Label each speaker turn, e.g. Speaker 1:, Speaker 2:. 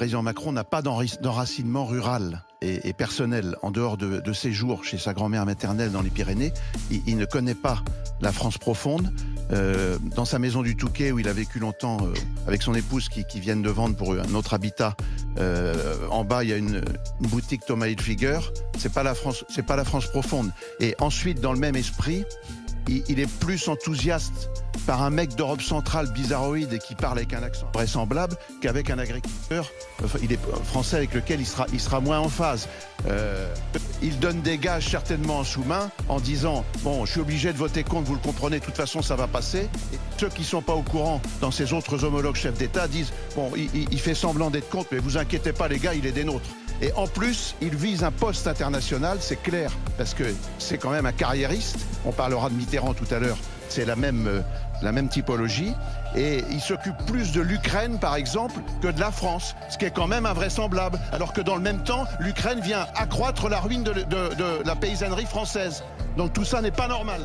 Speaker 1: président Macron n'a pas d'enracinement rural et personnel. En dehors de ses jours chez sa grand-mère maternelle dans les Pyrénées, il ne connaît pas la France profonde. Dans sa maison du Touquet, où il a vécu longtemps avec son épouse qui viennent de vendre pour un autre habitat, en bas il y a une boutique Thomas Hilfiger. C'est pas la France profonde. Et ensuite, dans le même esprit, il est plus enthousiaste par un mec d'Europe centrale bizarroïde et qui parle avec un accent vraisemblable qu'avec un agriculteur français avec lequel il sera moins en phase. Il donne des gages certainement en sous-main en disant « Bon, je suis obligé de voter contre, vous le comprenez, de toute façon ça va passer ». Et ceux qui ne sont pas au courant dans ses autres homologues chefs d'État disent « Bon, il fait semblant d'être contre, mais vous inquiétez pas les gars, il est des nôtres ». Et en plus, il vise un poste international, c'est clair, parce que c'est quand même un carriériste. On parlera de Mitterrand tout à l'heure, c'est la même typologie. Et il s'occupe plus de l'Ukraine, par exemple, que de la France, ce qui est quand même invraisemblable. Alors que dans le même temps, l'Ukraine vient accroître la ruine de la paysannerie française. Donc tout ça n'est pas normal.